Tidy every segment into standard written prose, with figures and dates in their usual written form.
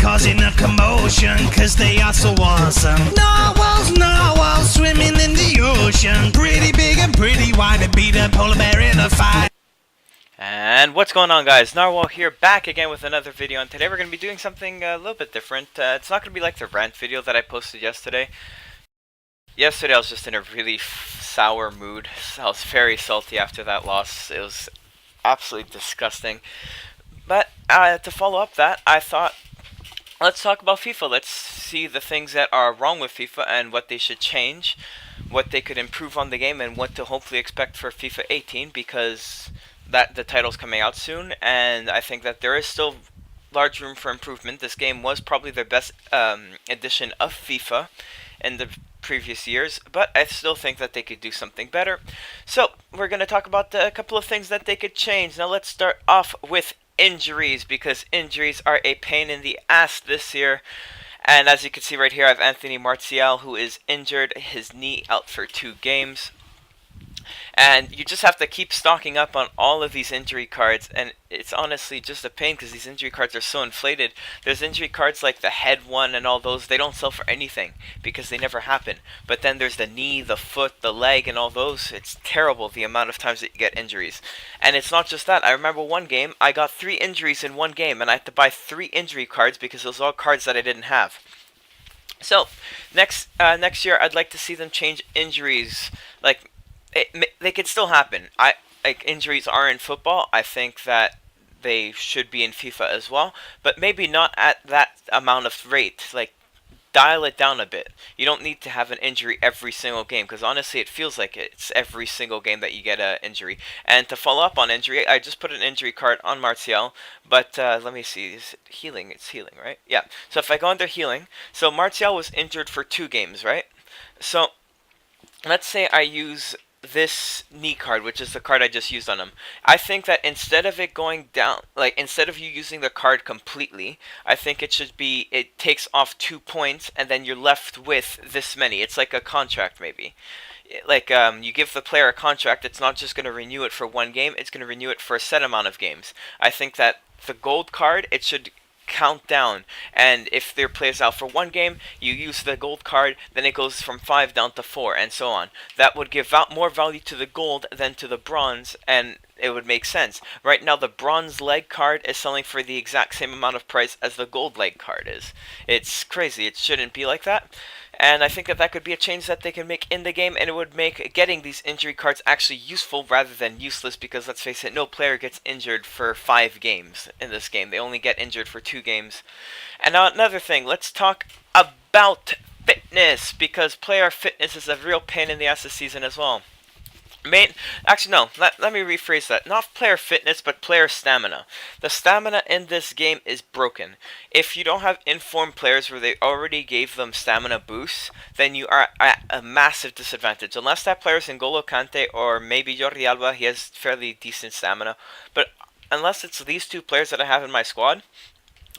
causing a commotion, cause they are so awesome. Narwhals, swimming in the ocean. Pretty big and pretty wide to beat a polar bear in a fight. And what's going on, guys? Narwhal here, back again with another video, and today we're going to be doing something a little bit different. It's not going to be like the rant video that I posted yesterday. Yesterday I was just in a really sour mood. I was very salty after that loss. It was absolutely disgusting. But to follow up that, I thought, let's talk about FIFA. Let's see the things that are wrong with FIFA and what they should change, what they could improve on the game, and what to hopefully expect for FIFA 18, because the title's coming out soon, and I think that there is still large room for improvement. This game was probably the best edition of FIFA in the previous years, but I still think that they could do something better. So we're going to talk about a couple of things that they could change. Now let's start off with injuries, because injuries are a pain in the ass this year. And as you can see right here, I have Anthony Martial, who is injured, his knee out for 2 games. And you just have to keep stocking up on all of these injury cards, and it's honestly just a pain because these injury cards are so inflated. There's injury cards like the head one and all those, they don't sell for anything because they never happen. But then there's the knee, the foot, the leg, and all those. It's terrible the amount of times that you get injuries. And it's not just that. I remember one game, I got 3 injuries in one game, and I had to buy 3 injury cards because those were all cards that I didn't have. So, next year, I'd like to see them change injuries. Like, they could still happen. Like, injuries are in football. I think that they should be in FIFA as well, but maybe not at that amount of rate. Like, dial it down a bit. You don't need to have an injury every single game, because honestly it feels like it's every single game that you get an injury. And to follow up on injury, I just put an injury card on Martial, but let me see, is it healing? It's healing, right? Yeah, so if I go under healing, so Martial was injured for 2 games, right? So let's say I use this knee card, which is the card I just used on him. I think that instead of it going down, like instead of you using the card completely, I think it should be, it takes off 2 points and then you're left with this many. It's like a contract maybe. Like you give the player a contract, it's not just going to renew it for 1 game, it's going to renew it for a set amount of games. I think that the gold card, it should count down, and if their plays out for 1 game, you use the gold card, then it goes from 5 down to 4 and so on. That would give out more value to the gold than to the bronze, and it would make sense. Right now the bronze leg card is selling for the exact same amount of price as the gold leg card is. It's crazy. It shouldn't be like that. And I think that could be a change that they can make in the game, and it would make getting these injury cards actually useful rather than useless, because let's face it, no player gets injured for 5 games in this game. They only get injured for 2 games. And now another thing, let's talk about fitness, because player fitness is a real pain in the ass this season as well. Actually no, let me rephrase that. Not player fitness, but player stamina. The stamina in this game is broken. If you don't have informed players where they already gave them stamina boosts, then you are at a massive disadvantage. Unless that player is N'Golo Kante or maybe Jordi Alba, he has fairly decent stamina. But unless it's these 2 players that I have in my squad,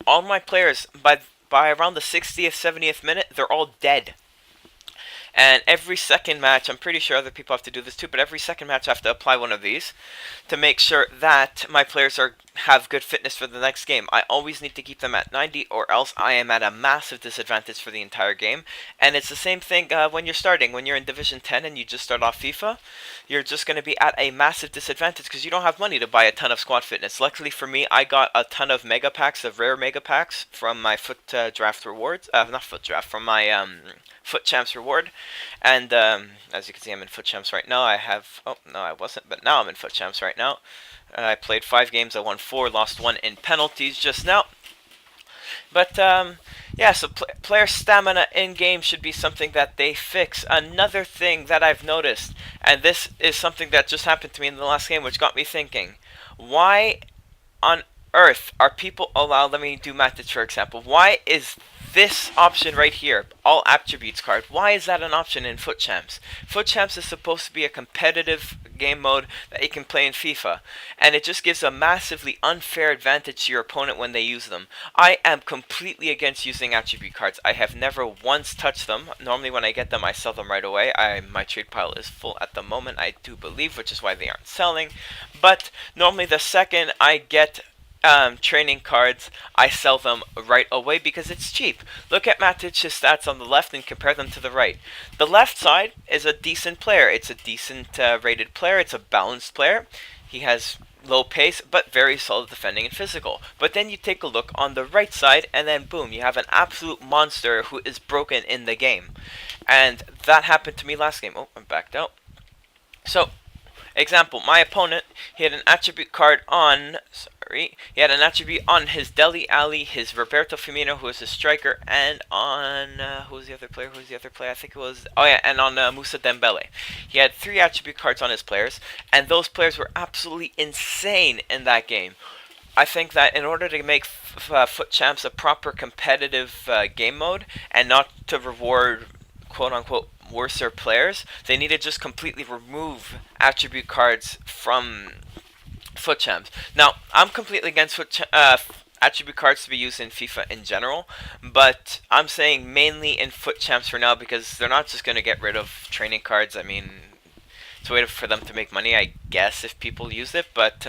all my players, by around the 60th, 70th minute, they're all dead. And every second match, I'm pretty sure other people have to do this too, but every second match I have to apply one of these to make sure that my players have good fitness for the next game. I always need to keep them at 90, or else I am at a massive disadvantage for the entire game. And it's the same thing when you're starting. When you're in Division 10 and you just start off FIFA, you're just going to be at a massive disadvantage because you don't have money to buy a ton of squad fitness. Luckily for me, I got a ton of mega packs, of rare mega packs from my foot draft rewards. Not foot draft, from my Foot Champs reward. And as you can see, I'm in Foot Champs right now. Oh no, I wasn't, but now I'm in Foot Champs right now. I played 5 games, I won 4, lost 1 in penalties just now. But yeah, so player stamina in game should be something that they fix. Another thing that I've noticed, and this is something that just happened to me in the last game, which got me thinking, why on earth are people allowed, let me do Matic for example, why is this option right here, all attributes card, why is that an option in Foot Champs? Foot Champs is supposed to be a competitive game mode that you can play in FIFA, and it just gives a massively unfair advantage to your opponent when they use them. I am completely against using attribute cards. I have never once touched them. Normally when I get them I sell them right away. My trade pile is full at the moment, I do believe, which is why they aren't selling. But normally the second I get training cards, I sell them right away because it's cheap. Look at Matic's stats on the left and compare them to the right. The left side is a decent player. It's a decent rated player. It's a balanced player. He has low pace, but very solid defending and physical. But then you take a look on the right side, and then boom, you have an absolute monster who is broken in the game. And that happened to me last game. Oh, I'm backed out. So, example, my opponent, he had an attribute card on, he had an attribute on his Dele Alli, his Roberto Firmino, who is a striker, and on, who was the other player, I think it was, oh yeah, and on Moussa Dembele. He had 3 attribute cards on his players, and those players were absolutely insane in that game. I think that in order to make Foot Champs a proper competitive game mode, and not to reward quote-unquote worser players, they need to just completely remove attribute cards from Foot Champs. Now, I'm completely against attribute cards to be used in FIFA in general, but I'm saying mainly in Foot Champs for now because they're not just going to get rid of training cards. I mean, it's a way for them to make money, I guess, if people use it, but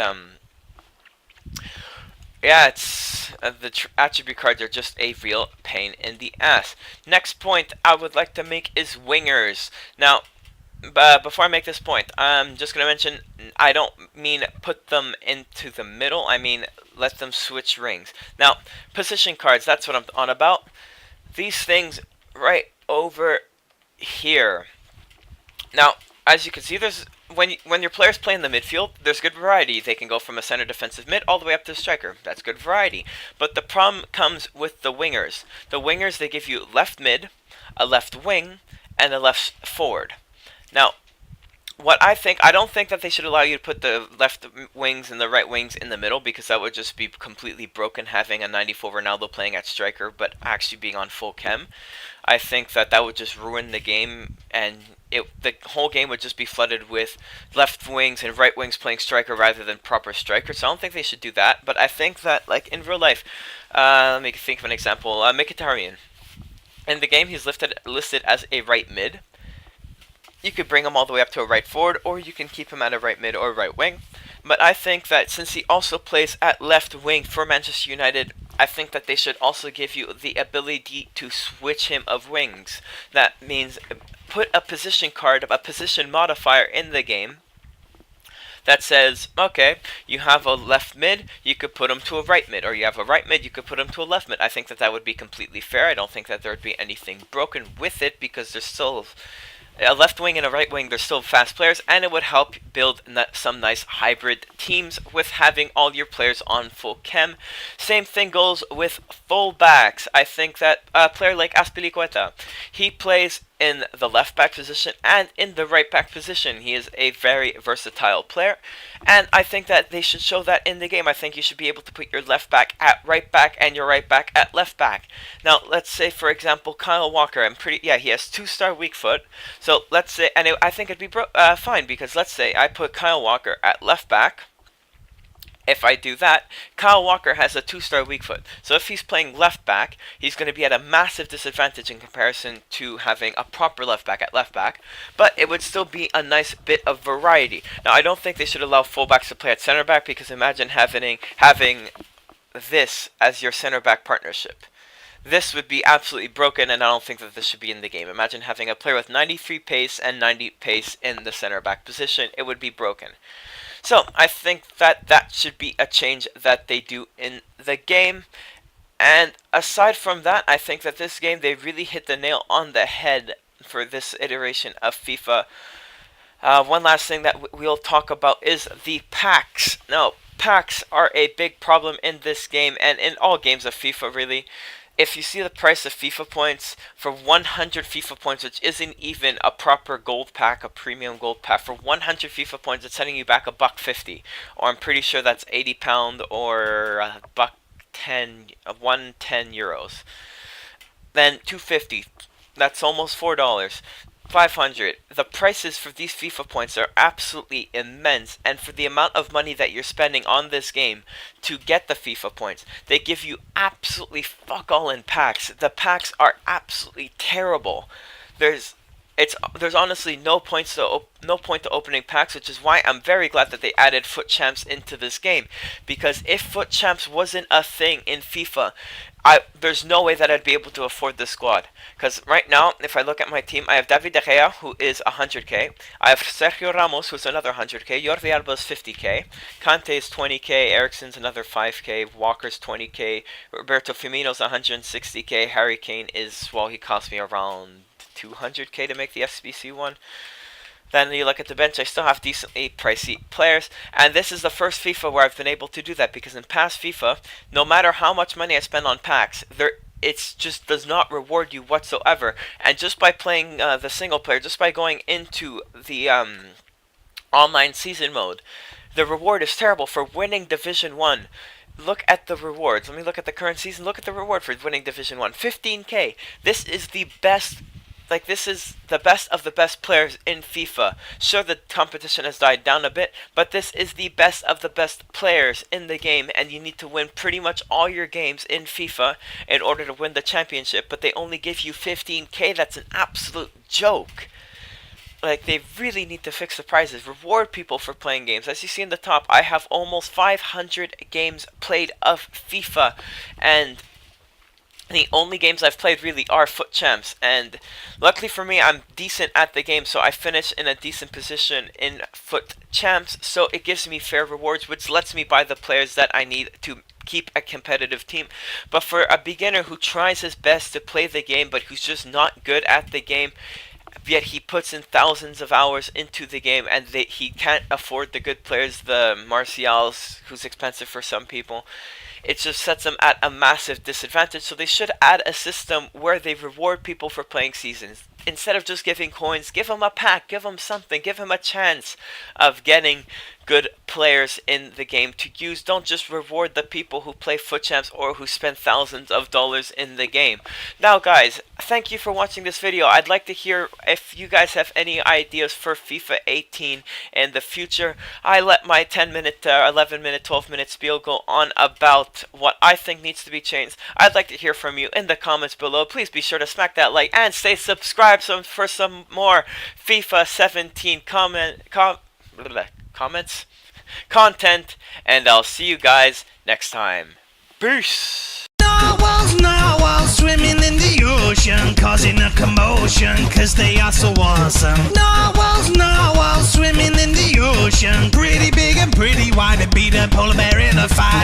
yeah, it's the attribute cards are just a real pain in the ass. Next point I would like to make is wingers. Now, before I make this point, I'm just going to mention, I don't mean put them into the middle, I mean let them switch rings. Now, position cards, that's what I'm on about. These things right over here. Now, as you can see, there's when your players play in the midfield, there's good variety. They can go from a center defensive mid all the way up to a striker. That's good variety. But the problem comes with the wingers. The wingers, they give you left mid, a left wing, and a left forward. Now, what I don't think that they should allow you to put the left wings and the right wings in the middle, because that would just be completely broken, having a 94 Ronaldo playing at striker but actually being on full chem. I think that that would just ruin the game, and the whole game would just be flooded with left wings and right wings playing striker rather than proper striker. So I don't think they should do that. But I think that, like in real life, let me think of an example. Mkhitaryan. In the game, he's listed as a right mid. You could bring him all the way up to a right forward, or you can keep him at a right mid or right wing. But I think that since he also plays at left wing for Manchester United, I think that they should also give you the ability to switch him of wings. That means put a position card, a position modifier in the game that says, okay, you have a left mid, you could put him to a right mid, or you have a right mid, you could put him to a left mid. I think that that would be completely fair. I don't think that there would be anything broken with it, because there's still a left wing and a right wing, they're still fast players, and it would help build some nice hybrid teams with having all your players on full chem. Same thing goes with fullbacks. I think that a player like Azpilicueta, he plays in the left back position and in the right back position. He is a very versatile player, and I think that they should show that in the game. I think you should be able to put your left back at right back and your right back at left back. Now, let's say, for example, Kyle Walker. He has 2-star weak foot. So let's say, and I think it'd be fine, because let's say I put Kyle Walker at left back. If I do that, Kyle Walker has a 2-star weak foot. So if he's playing left back, he's going to be at a massive disadvantage in comparison to having a proper left back at left back. But it would still be a nice bit of variety. Now, I don't think they should allow fullbacks to play at center back, because imagine having this as your center back partnership. This would be absolutely broken, and I don't think that this should be in the game. Imagine having a player with 93 pace and 90 pace in the center back position. It would be broken. So, I think that that should be a change that they do in the game. And aside from that, I think that this game, they really hit the nail on the head for this iteration of FIFA. One last thing that we'll talk about is the packs. Now, packs are a big problem in this game, and in all games of FIFA, really. If you see the price of FIFA points, for 100 FIFA points, which isn't even a proper gold pack, a premium gold pack, for 100 FIFA points, it's sending you back $1.50, or I'm pretty sure that's £80 or €110. Then 250, that's almost $4. 500. The prices for these FIFA points are absolutely immense, and for the amount of money that you're spending on this game to get the FIFA points, they give you absolutely fuck all in packs. The packs are absolutely terrible. There's there's honestly no point to opening packs, which is why I'm very glad that they added Foot Champs into this game. Because if Foot Champs wasn't a thing in FIFA, there's no way that I'd be able to afford this squad. Because right now, if I look at my team, I have David De Gea, who is 100k. I have Sergio Ramos, who's another 100k. Jordi Alba is 50k. Kante is 20k. Eriksen's another 5k. Walker's 20k. Roberto Firmino's 160k. Harry Kane is, well, he cost me around 200k to make the SBC one. Then you look at the bench, I still have decently pricey players, and this is the first FIFA where I've been able to do that, because in past FIFA, no matter how much money I spend on packs, it just does not reward you whatsoever. And just by playing the single player, just by going into the online season mode, the reward is terrible for winning Division 1. Look at the rewards. Let me look at the current season. Look at the reward for winning Division 1. 15k. This is the best. Like, this is the best of the best players in FIFA. Sure, the competition has died down a bit, but this is the best of the best players in the game, and you need to win pretty much all your games in FIFA in order to win the championship, but they only give you 15k. That's an absolute joke. Like, they really need to fix the prizes. Reward people for playing games. As you see in the top, I have almost 500 games played of FIFA, and the only games I've played really are Foot Champs, and luckily for me, I'm decent at the game, so I finish in a decent position in Foot Champs, so it gives me fair rewards, which lets me buy the players that I need to keep a competitive team. But for a beginner who tries his best to play the game, but who's just not good at the game, yet he puts in thousands of hours into the game, and he can't afford the good players, the Martials, who's expensive for some people, it just sets them at a massive disadvantage. So they should add a system where they reward people for playing seasons. Instead of just giving coins, give them a pack, give them something, give them a chance of getting good players in the game to use. Don't just reward the people who play Foot Champs or who spend thousands of dollars in the game. Now guys, thank you for watching this video. I'd like to hear if you guys have any ideas for FIFA 18 in the future. I let my 10-minute, 11-minute, 12-minute spiel go on about what I think needs to be changed. I'd like to hear from you in the comments below. Please be sure to smack that like and stay subscribed for some more FIFA 17 comments, content, and I'll see you guys next time. Peace! Narwhals swimming in the ocean, causing a commotion, cause they are so awesome. Narwhals swimming in the ocean, pretty big and pretty wide, to beat a polar bear in a fight.